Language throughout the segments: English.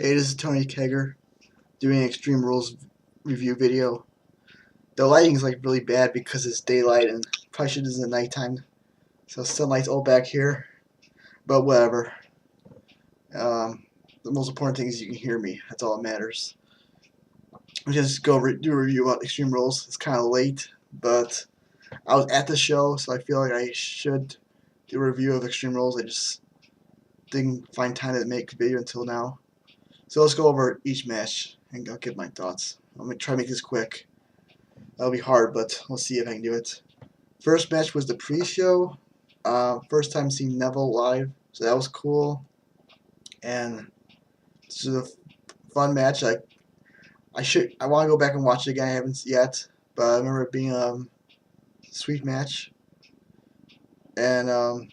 Hey, this is Tony Kegger doing an Extreme Rules review video. The lighting is like really bad because it's daylight and probably should do this in the nighttime. So sunlight's all back here, but whatever. The most important thing is you can hear me. That's all that matters. I'll just do a review about Extreme Rules. It's kind of late, but I was at the show, so I feel like I should do a review of Extreme Rules. I just didn't find time to make a video until now. So let's go over each match and I'll give my thoughts. I'm going to try to make this quick. That'll be hard, but let's see if I can do it. First match was the pre-show. First time seeing Neville live, so that was cool. And this is a fun match. I want to go back and watch it again. I haven't yet, but I remember it being a sweet match. And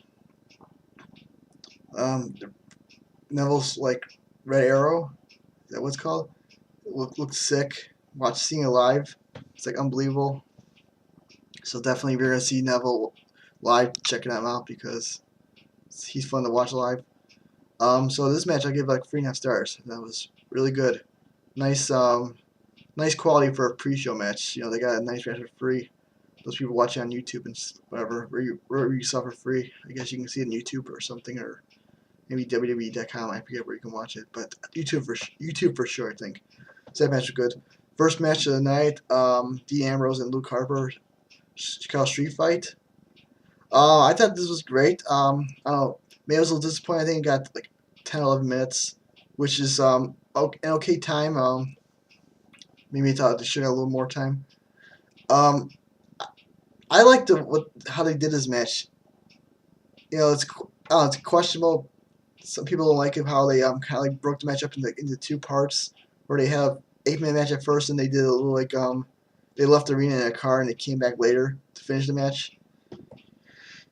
Neville's like Red Arrow, is that what it's called? It looked sick. Seeing it live, it's like unbelievable. So definitely, if you're gonna see Neville live, checking him out because he's fun to watch live. So this match I give like 3.5 stars. That was really good. Nice, nice quality for a pre-show match. You know, they got a nice match for free. Those people watching on YouTube and whatever, wherever you saw for free. I guess you can see it on YouTube or something, or maybe WWE.com. I forget where you can watch it, but YouTube for sure, I think. So that match was good. First match of the night, Dean Ambrose and Luke Harper, Chicago Street Fight. I thought this was great. I don't know, maybe I was a little disappointed. I think it got like 10 or 11 minutes, which is an okay time. Maybe I thought they should have a little more time. I liked how they did this match. You know, it's questionable. Some people don't like it how they kind of like broke the match up into 2 parts, where they have 8-minute match at first, and they did a little like they left the arena in a car and they came back later to finish the match.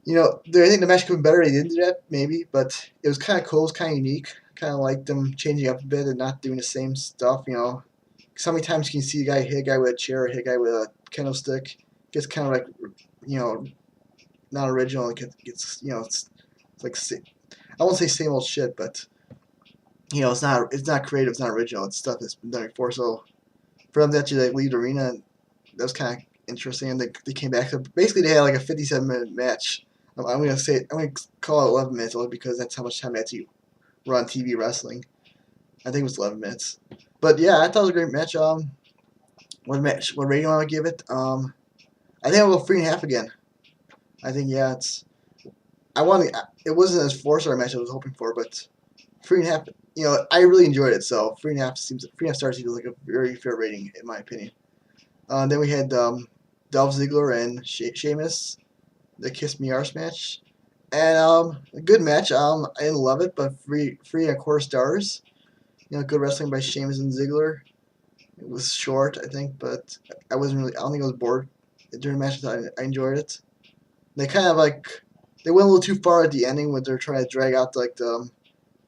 You know, I think the match could have been better. They didn't do that, maybe, but it was kind of cool. It was kind of unique. Kind of like them changing up a bit and not doing the same stuff. You know, so many times you can see a guy hit a guy with a chair, hit a guy with a kendo stick. It gets kind of like, you know, not original. It gets, you know, it's like, I won't say same old shit, but you know, it's not creative, it's not original. It's stuff that's been done before. So for them to actually like leave the arena, that was kind of interesting. And they came back. So basically, they had like a 57-minute match. I'm gonna call it 11 minutes only because that's how much time they actually run TV wrestling. I think it was 11 minutes. But yeah, I thought it was a great match. What rating I would give it? I think I'll go 3.5 again. I think yeah, it wasn't as 4-star match I was hoping for, but 3.5. You know, I really enjoyed it. So 3.5 stars seems like a very fair rating in my opinion. Then we had Dolph Ziggler and Sheamus, the Kiss Me Arse match, and a good match. I didn't love it, but 3.25 stars. You know, good wrestling by Sheamus and Ziggler. It was short, I think, but I don't think I was bored during the match. I enjoyed it. They kind of like, they went a little too far at the ending when they're trying to drag out like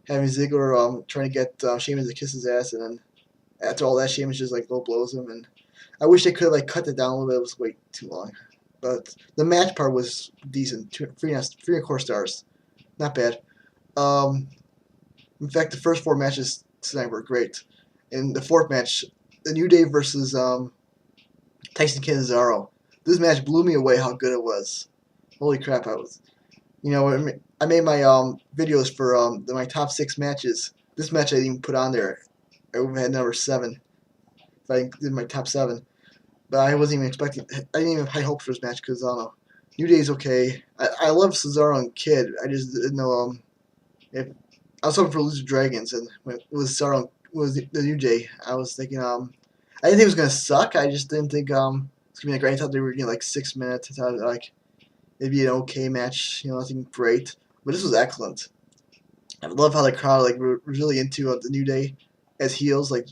having Ziggler trying to get Sheamus to kiss his ass, and then after all that, Sheamus just like low blows him. And I wish they could have like cut it down a little bit. It was way too long. But the match part was decent. 3.25 stars, not bad. In fact, the first 4 matches tonight were great. In the 4th match, the New Day versus Tyson Kidd and Cesaro. This match blew me away how good it was. Holy crap! You know, I made my videos for my top 6 matches. This match I didn't even put on there. I would have had number 7 if I did my top 7. But I wasn't even expecting. I didn't even have high hopes for this match because I don't know. New Day's okay. I love Cesaro and Kidd. I just didn't know if I was hoping for Loser Dragons, and when it was Cesaro was the New Day. I was thinking I didn't think it was gonna suck. I just didn't think it's gonna be like great. I thought they were like 6 minutes. I thought like it'd be an okay match. You know, nothing great, but this was excellent. I love how the crowd like was really into the New Day as heels. Like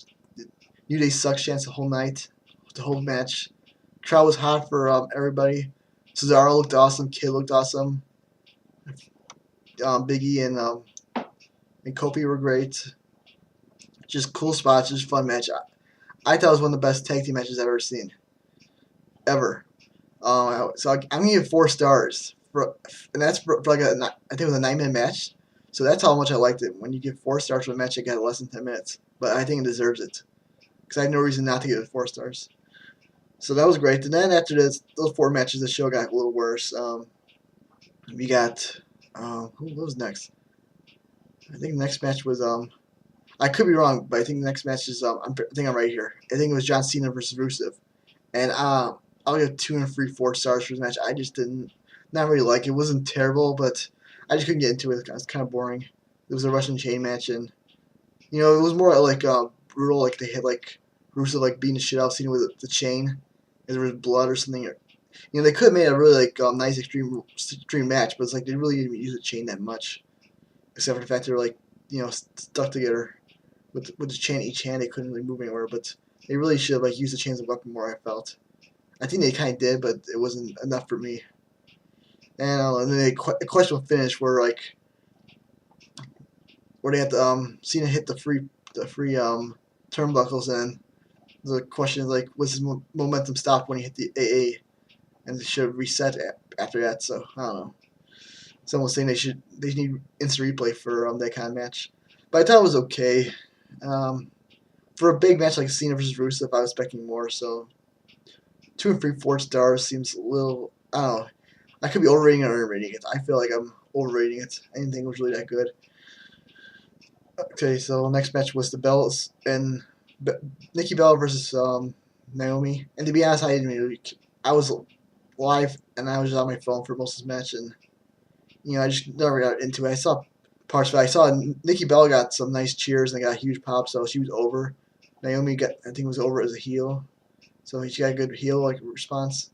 New Day sucks chance the whole night, the whole match. Crowd was hot for everybody. Cesaro looked awesome. Kidd looked awesome. Biggie and Kofi were great. Just cool spots, just fun match. I thought it was one of the best tag team matches I've ever seen. Ever. So I'm gonna give 4 stars. And that's for like I think it was a 9-minute match. So that's how much I liked it. When you give 4 stars to a match, I got less than 10 minutes. But I think it deserves it because I had no reason not to give it 4 stars. So that was great. And then after those 4 matches, the show got a little worse. We got who was next? I think the next match was I could be wrong, but I think the next match is I think I'm right here. I think it was John Cena versus Rusev, and I'll give 2 and 3 4 stars for this match. I just didn't not really like it. It wasn't terrible, but I just couldn't get into it. It was kind of boring. It was a Russian chain match, and it was more like brutal. Like they had like Rusev like beating the shit out of Cena with the chain, and there was blood or something. They could have made a really like nice extreme match, but it's like they really didn't use the chain that much, except for the fact they're like stuck together with the chain in each hand. They couldn't really move anywhere, but they really should have like used the chain as a weapon more. I felt. I think they kind of did, but it wasn't enough for me. And then a questionable finish where they had to Cena hit the free turnbuckles, and the question is like, was his momentum stopped when he hit the AA? And they should have reset after that. So I don't know. Someone was saying they need instant replay for that kind of match, but I thought it was okay. For a big match like Cena versus Rusev, I was expecting more. So 2 and 3 4 stars seems a little. I don't know. I could be overrating or underrating it. I feel like I'm overrating it. I didn't think it was really that good. Okay, so next match was the Bellas and Nikki Bella versus Naomi. And to be honest, I was live and I was on my phone for most of this match, and I just never got into it. I saw parts of it. I saw Nikki Bella got some nice cheers and got a huge pop, so she was over. Naomi I think was over as a heel, so she got a good heel like response.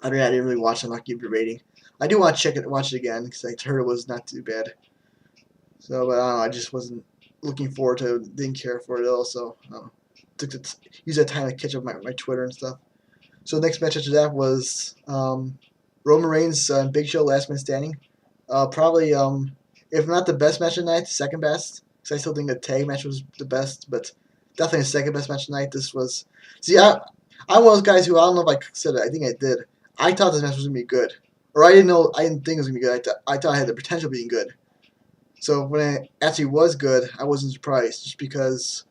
I didn't really watch it. I'm not giving it a rating. I do want to watch it again because I heard it was not too bad. So, but I don't know. I just wasn't looking forward to it. Didn't care for it at all. So, use that time to catch up my Twitter and stuff. So, the next match after that was Roman Reigns and Big Show, last man standing. Probably, if not the best match of the night, the second best. Because I still think the tag match was the best, but definitely the second best match of the night. This was. See, I'm one of those guys who I don't know if I said it. I think I did. I thought this match was gonna be good, or I didn't think it was gonna be good. I thought it had the potential of being good. So when it actually was good, I wasn't surprised, just because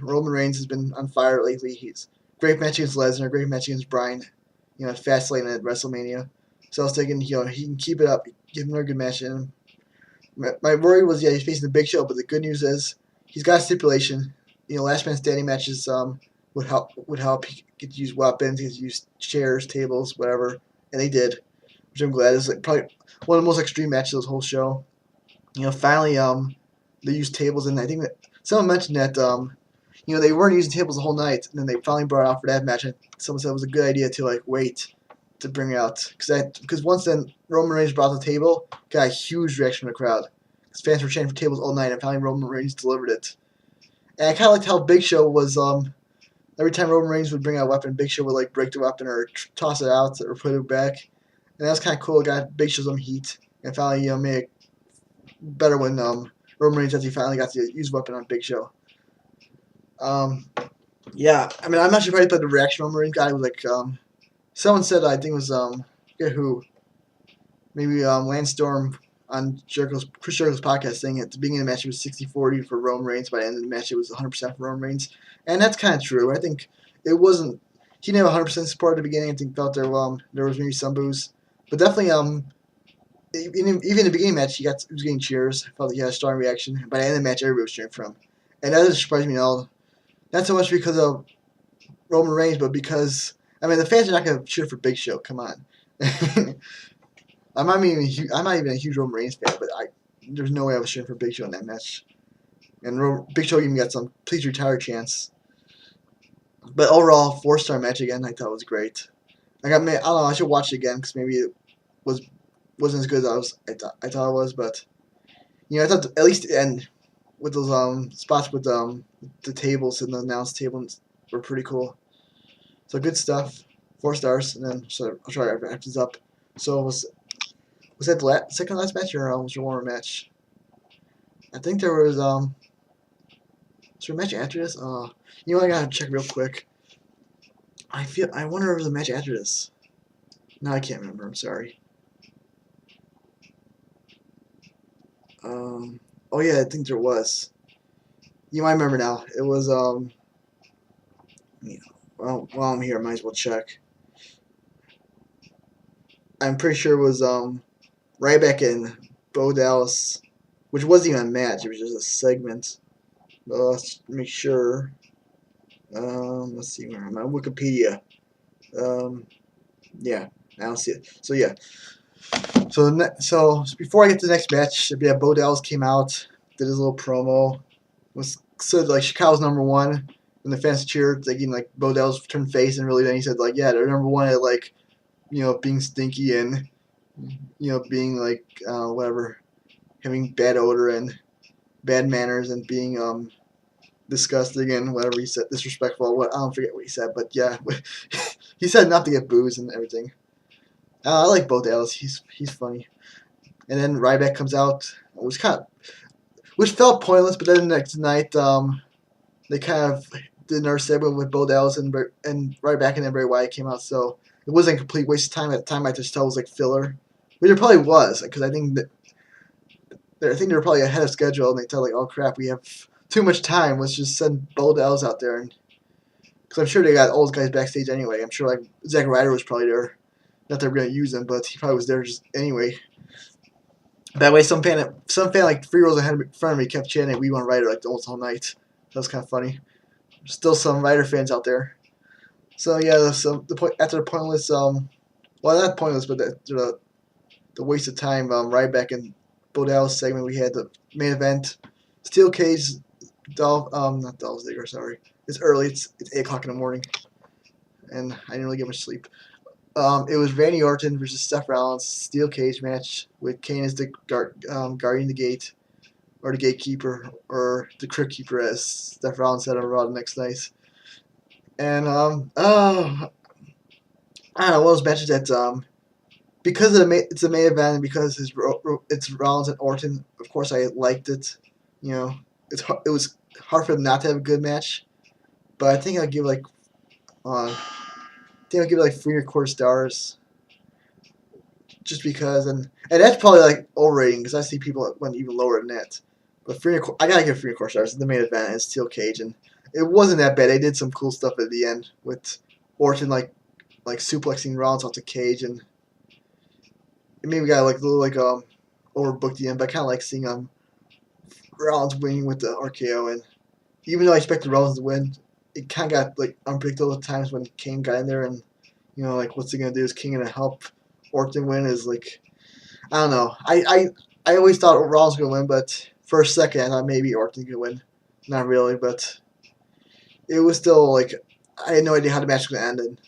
Roman Reigns has been on fire lately. He's great match against Lesnar, great match against Bryan, Fastlane at WrestleMania. So I was thinking, he can keep it up, give him a good match. And my worry was, he's facing the Big Show, but the good news is he's got a stipulation. Last man standing matches would help. He get to use weapons, he could use chairs, tables, whatever, and they did, which I'm glad. It's like probably one of the most extreme matches of this whole show. Finally, they used tables, and I think that someone mentioned that, they weren't using tables the whole night, and then they finally brought it out for that match. And someone said it was a good idea to wait to bring it out, because once then Roman Reigns brought the table, got a huge reaction from the crowd. Because fans were chanting for tables all night, and finally Roman Reigns delivered it. And I kind of liked how Big Show was. Every time Roman Reigns would bring out a weapon, Big Show would break the weapon or toss it out or put it back, and that was kind of cool. It got Big Show some heat, and finally made it better when Roman Reigns actually finally got to use weapon on Big Show. Yeah, I mean, I'm not sure if I put the reaction Roman Reigns got. It was like someone said, I think it was I forget who, maybe Lance Storm on Chris Jericho's podcast, saying at the beginning of the match it was 60-40 for Roman Reigns. By the end of the match, it was 100% for Roman Reigns, and that's kind of true. I think it wasn't. He didn't have 100% support at the beginning. I think felt there was maybe some boos, but definitely even in the beginning match, he was getting cheers. I felt he had a strong reaction. By the end of the match, everybody was cheering for him, and that doesn't surprise me at all. Not so much because of Roman Reigns, but because the fans are not going to cheer for Big Show. Come on. I'm not even a huge Roman Reigns fan, but there's no way I was cheering for Big Show in that match. And Big Show even got some please retire chance. But overall, 4-star match again. I thought it was great. I don't know. I should watch it again because maybe it wasn't as good as I thought it was. But I thought at least the end with those spots with the tables and the announce tables were pretty cool. So good stuff. 4 stars, and then I'll try to wrap this up. So was that the second last match, or was there one more match? I think there was was there a match after this? I gotta check real quick. I wonder if there was a match after this. No, I can't remember. I'm sorry. Oh yeah, I think there was. You might remember now. It was yeah, well, while I'm here, I might as well check. I'm pretty sure it was Ryback and Bo Dallas, which wasn't even a match. It was just a segment. But let's make sure. Let's see where I'm at. Wikipedia. Um, yeah, I don't see it. So yeah. So before I get to the next match, yeah, Bo Dallas came out, did his little promo, was said like Chicago's #1, and the fans cheered, thinking like Bo Dallas turned face, and really then he said like, yeah, they're #1 at like, being stinky and being like whatever, having bad odor and bad manners and being disgusting and whatever he said, disrespectful. What I don't forget what he said, but yeah, he said not to get booze and everything. I like Bo Dallas. He's funny. And then Ryback comes out, which felt pointless. But then the next night, they kind of did another segment with Bo Dallas and Ryback, and then Bray Wyatt came out. So it wasn't a complete waste of time. At the time, I just thought it was like filler, which it probably was, because I think they were probably ahead of schedule, and they thought like, oh crap, we have too much time. Let's just send Bo Dallas out there, and because I'm sure they got all those guys backstage anyway. I'm sure like Zack Ryder was probably there. Not that we're gonna use him, but he probably was there just anyway. That way, some fan like 3 rows ahead in front of me kept chanting, "We want Ryder" like almost all night. That was kind of funny. Still some Ryder fans out there. So yeah, after the pointless, well not pointless, but the waste of time, Ryback and Bo Dallas segment, we had the main event, steel cage, not Dolph Ziggler, sorry. It's early. It's 8 o'clock in the morning, and I didn't really get much sleep. It was Randy Orton versus Seth Rollins steel cage match with Kane as the guarding the gate, or the gatekeeper, or the crypt keeper, as Seth Rollins said on Raw the next night. And I don't know, one of those matches that because it's a main event and because it's Rollins and Orton. Of course, I liked it. It was hard for them not to have a good match, but I think I'll give like 3.25 stars, just because, and that's probably like overrating because I see people that went even lower than that. But I gotta give 3.25 stars. The main event is steel cage, and it wasn't that bad. They did some cool stuff at the end with Orton like suplexing Rollins off the cage, and it maybe got like a little like overbooked the end. But I kind of like seeing Rollins winning with the RKO, and even though I expected Rollins to win, it kind of got like unpredictable at times when Kane got in there, and like what's he gonna do? Is King gonna help Orton win? Is like, I don't know. I always thought Rollins was gonna win, but for a second I thought maybe Orton could win. Not really, but it was still like I had no idea how the match was gonna end, and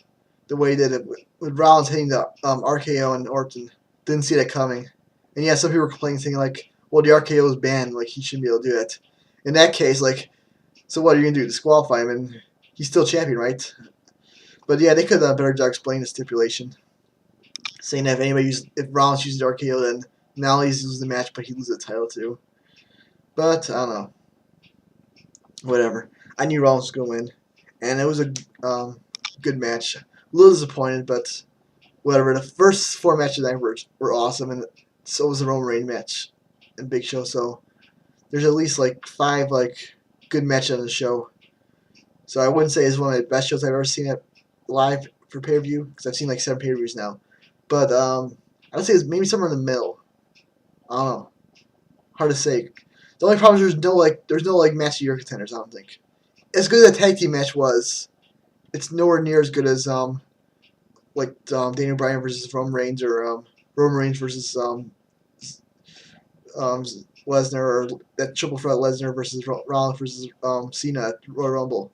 the way he did it with Rollins hitting the RKO and Orton, didn't see that coming. And yeah, some people were complaining, saying like, well, the RKO is banned, like he shouldn't be able to do it. In that case, like, so what are you gonna do? Disqualify him, and he's still champion, right? But yeah, they could have done a better job explaining the stipulation, saying that if Rollins uses the RKO, then not only does he lose the match, but he loses the title too. But I don't know. Whatever. I knew Rollins was gonna win, and it was a good match. A little disappointed, but whatever. The first 4 matches I were awesome, and so was the Roman Reigns match and Big Show. So there's at least like 5 like good matches on the show. So I wouldn't say it's one of the best shows I've ever seen at live for pay-per-view, because I've seen like 7 pay-per-views now. But I would say it's maybe somewhere in the middle. I don't know. Hard to say. The only problem is there's no match of your contenders. I don't think. As good as a tag team match was, it's nowhere near as good as Daniel Bryan versus Roman Reigns, or Roman Reigns versus Lesnar, or that triple threat Lesnar versus Rollins versus Cena at Royal Rumble.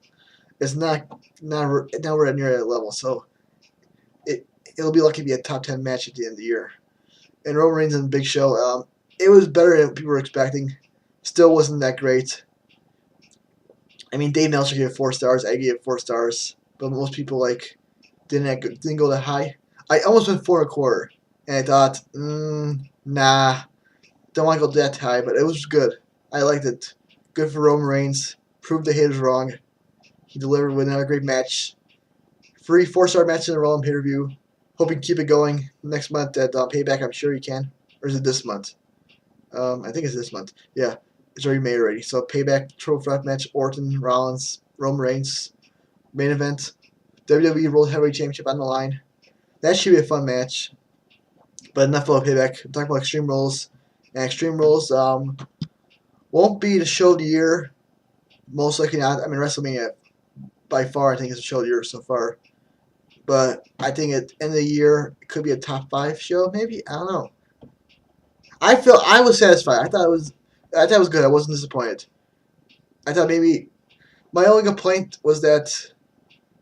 It's not nowhere near that level. So it'll be lucky to be a top 10 match at the end of the year. And Roman Reigns and Big Show, it was better than people were expecting. Still wasn't that great. I mean, Dave Meltzer gave it 4 stars. I gave it 4 stars, but most people didn't go that high. I almost went 4.25, and I thought, nah, don't want to go that high, but it was good. I liked it. Good for Roman Reigns. Proved the haters wrong. He delivered with another great match. Free 4-star match in a row on pay-per-view. Hope he can keep it going next month at Payback. I'm sure he can. Or is it this month? I think it's this month. Yeah, it's already made already. So Payback Trophy match: Orton, Rollins, Roman Reigns. Main event: WWE World Heavyweight Championship on the line. That should be a fun match. But enough about Payback. I'm talking about Extreme Rules. And Extreme Rules won't be the show of the year. Most likely not. I mean, WrestleMania by far I think is the show of the year so far. But I think at the end of the year it could be a top 5 show. Maybe, I don't know. I was satisfied. I thought it was good. I wasn't disappointed. I thought maybe my only complaint was that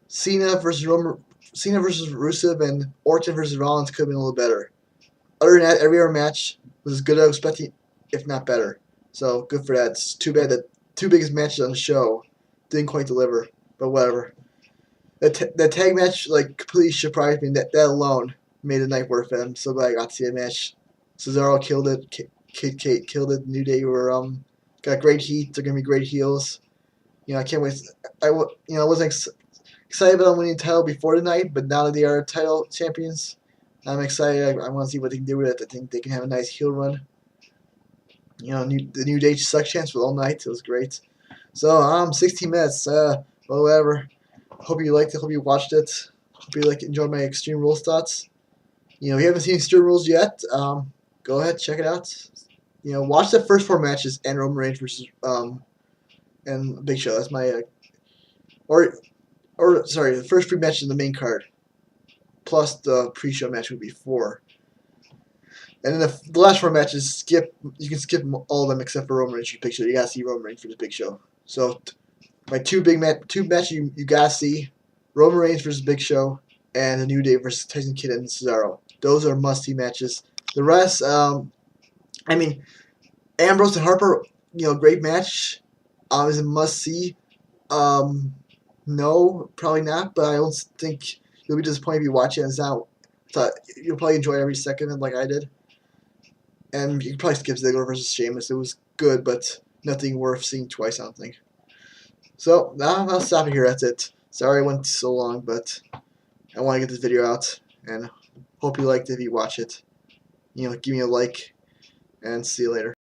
Cena versus Rusev and Orton versus Rollins could have been a little better. Other than that, every other match was as good as I was expecting, if not better. So good for that. It's too bad that two biggest matches on the show didn't quite deliver, but whatever. The tag match completely surprised me. That alone made the night worth it. I'm so glad I got to see that match. Cesaro killed it. Kid Kate killed it. New Day were got great heat. They're gonna be great heels. I can't wait. I wasn't excited about them winning the title before the night, but now that they are title champions, I'm excited. I want to see what they can do with it. I think they can have a nice heel run. The New Day suck chance for all night. It was great. So 16 minutes. Well, whatever. Hope you liked it. Hope you watched it. Hope you enjoyed my Extreme Rules thoughts. If you haven't seen Extreme Rules yet, go ahead, check it out. Watch the first 4 matches and Roman Reigns versus and Big Show. That's my sorry, the first 3 matches in the main card, plus the pre-show match would be 4. And then the last 4 matches, you can skip all of them except for Roman Reigns for Big Show. You gotta see Roman Reigns for the Big Show. So my two matches you gotta see: Roman Reigns versus Big Show and the New Day versus Tyson Kidd and Cesaro. Those are must-see matches. The rest, I mean, Ambrose and Harper, great match. Is a must-see. No, probably not. But I don't think you'll be disappointed if you watch it. And it's not. You'll probably enjoy every second of it like I did. And you can probably skip Ziggler versus Sheamus. It was good, but nothing worth seeing twice, I don't think. So, now I'll stop it here. That's it. Sorry I went so long, but I want to get this video out. And hope you liked it if you watch it. Give me a like. And see you later.